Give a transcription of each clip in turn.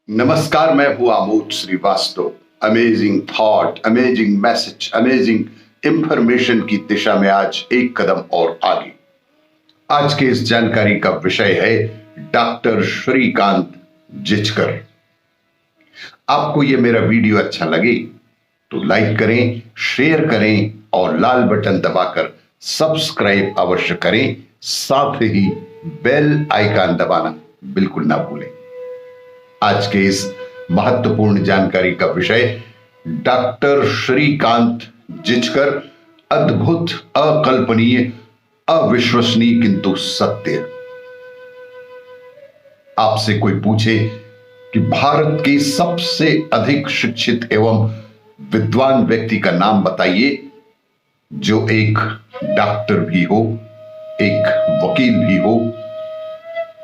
नमस्कार, मैं हूं Amod Srivastava. Amazing thought, amazing message, amazing information की दिशा में आज एक कदम और आगे। आज के इस जानकारी का विषय है डॉक्टर श्रीकांत जिचकर। आपको यह मेरा वीडियो अच्छा लगे तो लाइक करें, शेयर करें और लाल बटन दबाकर सब्सक्राइब अवश्य करें। साथ ही बेल आइकन दबाना बिल्कुल ना भूलें। आज के इस महत्वपूर्ण जानकारी का विषय डॉक्टर श्रीकांत जिचकर, अद्भुत, अकल्पनीय, अविश्वसनीय किंतु सत्य। आपसे कोई पूछे कि भारत के सबसे अधिक शिक्षित एवं विद्वान व्यक्ति का नाम बताइए जो एक डॉक्टर भी हो, एक वकील भी हो,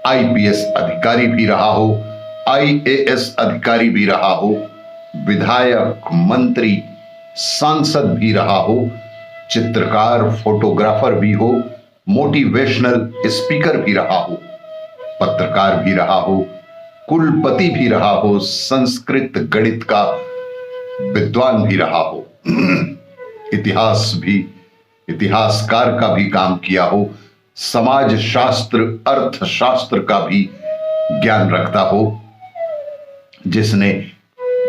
आईपीएस अधिकारी भी रहा हो, आईएएस अधिकारी भी रहा हो, विधायक, मंत्री, सांसद भी रहा हो, चित्रकार, फोटोग्राफर भी हो, मोटिवेशनल स्पीकर भी रहा हो, पत्रकार भी रहा हो, कुलपति भी रहा हो, संस्कृत गणित का विद्वान भी रहा हो, इतिहासकार का भी काम किया हो, समाज शास्त्र, अर्थशास्त्र का भी ज्ञान रखता हो, जिसने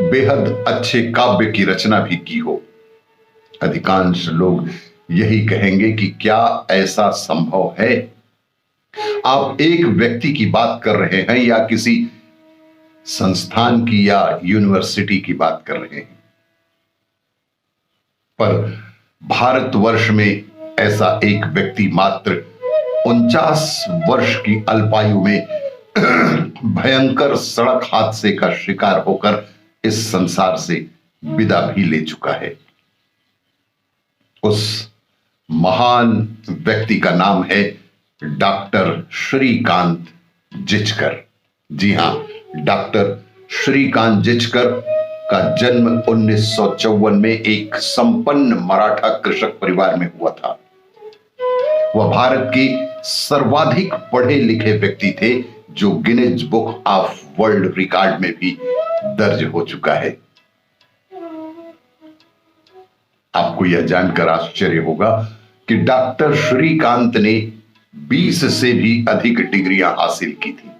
बेहद अच्छे काव्य की रचना भी की हो। अधिकांश लोग यही कहेंगे कि क्या ऐसा संभव है? आप एक व्यक्ति की बात कर रहे हैं या किसी संस्थान की या यूनिवर्सिटी की बात कर रहे हैं, पर भारतवर्ष में ऐसा एक व्यक्ति मात्र 49 वर्ष की अल्पायु में भयंकर सड़क हादसे का शिकार होकर इस संसार से विदा भी ले चुका है। उस महान व्यक्ति का नाम है डॉक्टर श्रीकांत जिचकर। जी हां, डॉक्टर श्रीकांत जिचकर का जन्म 1954 में एक संपन्न मराठा कृषक परिवार में हुआ था। वह भारत के सर्वाधिक पढ़े लिखे व्यक्ति थे जो Guinness book of world record में भी दर्ज हो चुका है। आपको यह जानकर आश्चर्य होगा कि डॉक्टर श्रीकांत ने 20 से भी अधिक डिग्रियां हासिल की थी,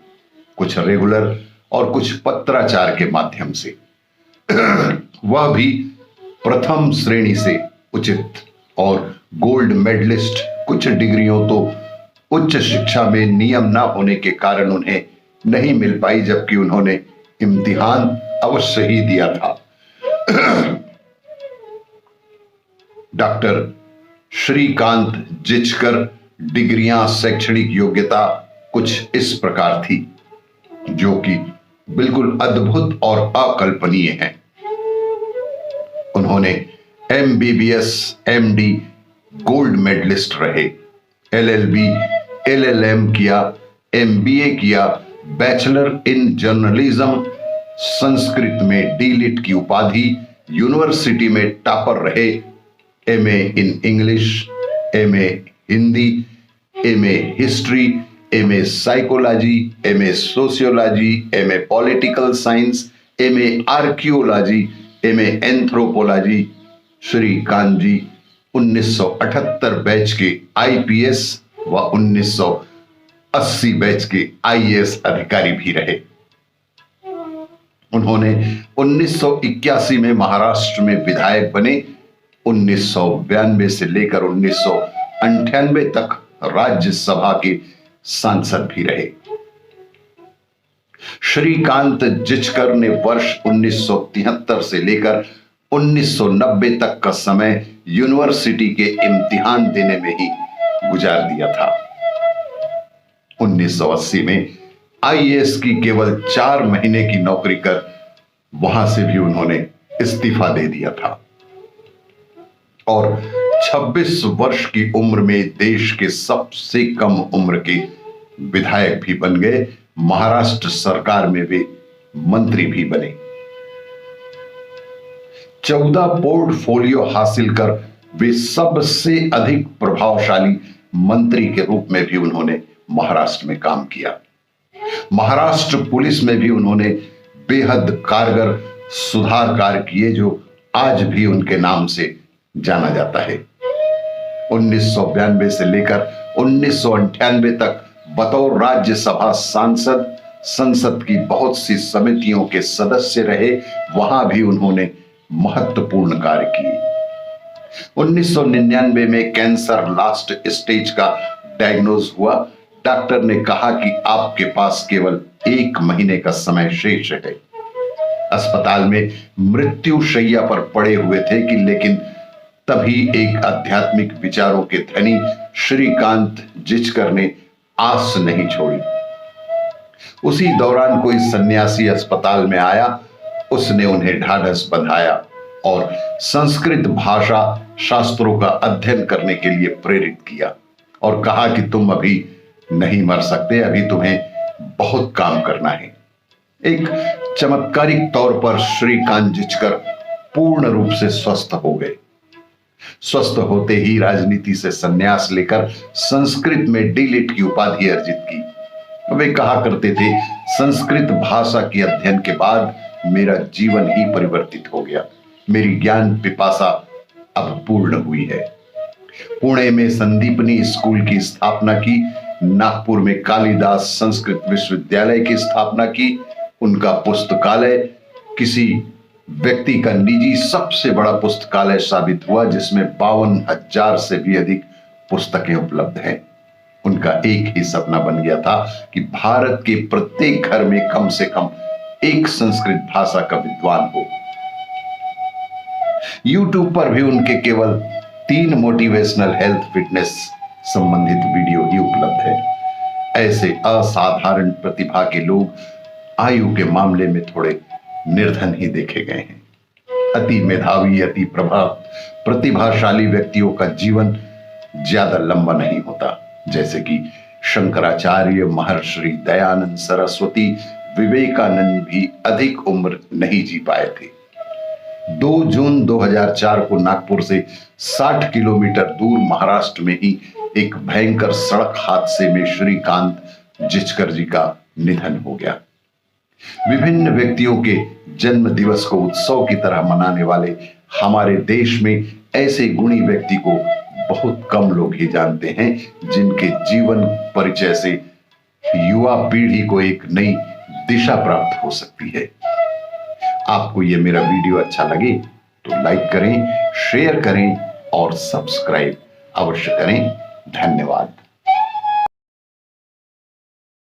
कुछ रेगुलर और कुछ पत्राचार के माध्यम से। वह भी प्रथम श्रेणी से उचित और गोल्ड मेडलिस्ट। कुछ डिग्रियों तो उच्च शिक्षा में नियम न होने के कारण उन्हें नहीं मिल पाई, जबकि उन्होंने इम्तिहान अवश्य ही दिया था। डॉक्टर श्रीकांत जिचकर डिग्रियां, शैक्षणिक योग्यता कुछ इस प्रकार थी जो कि बिल्कुल अद्भुत और अकल्पनीय है। उन्होंने एमबीबीएस, एमडी गोल्ड मेडलिस्ट रहे, एलएलबी, एलएलएम किया, एमबीए किया, बैचलर इन जर्नलिज्म, संस्कृत में डीलिट की उपाधि, यूनिवर्सिटी में टॉपर रहे, MA in English, MA Hindi, MA history, MA psychology, MA sociology, MA political science, MA archaeology, MA anthropology. Shrikant ji 1978 batch के IPS व 1980 बैच के आईएएस अधिकारी भी रहे। उन्होंने 1981 में महाराष्ट्र में विधायक बने। 1992 से लेकर 1998 तक राज्यसभा के सांसद भी रहे। श्रीकांत जिचकर ने वर्ष 1973 से लेकर 1990 तक का समय यूनिवर्सिटी के इम्तिहान देने में ही गुजार दिया था। 1980 में आईएएस की केवल 4 महीने की नौकरी कर वहां से भी उन्होंने इस्तीफा दे दिया था और 26 वर्ष की उम्र में देश के सबसे कम उम्र के विधायक भी बन गए। महाराष्ट्र सरकार में वे मंत्री भी बने। 14 पोर्टफोलियो हासिल कर वे सबसे अधिक प्रभावशाली मंत्री के रूप में भी उन्होंने महाराष्ट्र में काम किया। महाराष्ट्र पुलिस में भी उन्होंने बेहद कारगर सुधार कार्य किए जो आज भी उनके नाम से जाना जाता है। 1992 से लेकर 1998 तक बतौर राज्यसभा सांसद संसद की बहुत सी समितियों के सदस्य रहे। वहां भी उन्होंने महत्वपूर्ण कार्य किए। 1999 में कैंसर लास्ट स्टेज का डायग्नोज हुआ। डॉक्टर ने कहा कि आपके पास केवल 1 महीने का समय शेष है। अस्पताल में मृत्यु शैया पर पड़े हुए थे कि लेकिन तभी एक आध्यात्मिक विचारों के धनी श्रीकांत जिचकर ने आस नहीं छोड़ी। उसी दौरान कोई सन्यासी अस्पताल में आया। उसने उन्हें ढाढ़स बंधाया और संस्कृत भाषा शास्त्रों का अध्ययन करने के लिए प्रेरित किया और कहा कि तुम अभी नहीं मर सकते, अभी तुम्हें बहुत काम करना है। एक चमत्कारिक तौर पर श्रीकांत जिचकर पूर्ण रूप से स्वस्थ हो गए। स्वस्थ होते ही राजनीति से संन्यास लेकर संस्कृत में डीलिट की उपाधि अर्जित की। वे कहा करते थे, संस्कृत भाषा के अध्ययन के बाद मेरा जीवन ही परिवर्तित हो गया। मेरी ज्ञान पिपासा अब पूर्ण हुई है। पुणे में संदीपनी स्कूल की स्थापना की। नागपुर में कालिदास संस्कृत विश्वविद्यालय की स्थापना की। उनका पुस्तकालय किसी व्यक्ति का निजी सबसे बड़ा पुस्तकालय साबित हुआ, जिसमें 52,000 से भी अधिक पुस्तकें उपलब्ध हैं। उनका एक ही सपना बन गया था कि भारत के प्रत्येक घर में कम से कम एक संस्कृत भाषा का विद्वान हो। YouTube पर भी उनके केवल 3 मोटिवेशनल हेल्थ फिटनेस संबंधित वीडियो ही उपलब्ध है। ऐसे असाधारण प्रतिभा के लोग आयु के मामले में थोड़े निर्धन ही देखे गए हैं। अति मेधावी, अति प्रतिभाशाली व्यक्तियों का जीवन ज्यादा लंबा नहीं होता। जैसे कि शंकराचार्य, महर्षि दयानंद सरस्वती, विवेकानंद भी अधिक उम्र नहीं जी पाए थे। 2 जून 2004 को नागपुर से 60 किलोमीटर दूर महाराष्ट्र में ही एक भयंकर सड़क हादसे में श्रीकांत जिचकर जी का निधन हो गया। विभिन्न व्यक्तियों के जन्म दिवस को उत्सव की तरह मनाने वाले हमारे देश में ऐसे गुणी व्यक्ति को बहुत कम लोग ही जानते हैं, जिनके जीवन परिचय से युवा पीढ़ी को एक नई दिशा प्राप्त हो सकती है। आपको यह मेरा वीडियो अच्छा लगे तो लाइक करें, शेयर करें और सब्सक्राइब अवश्य करें। धन्यवाद।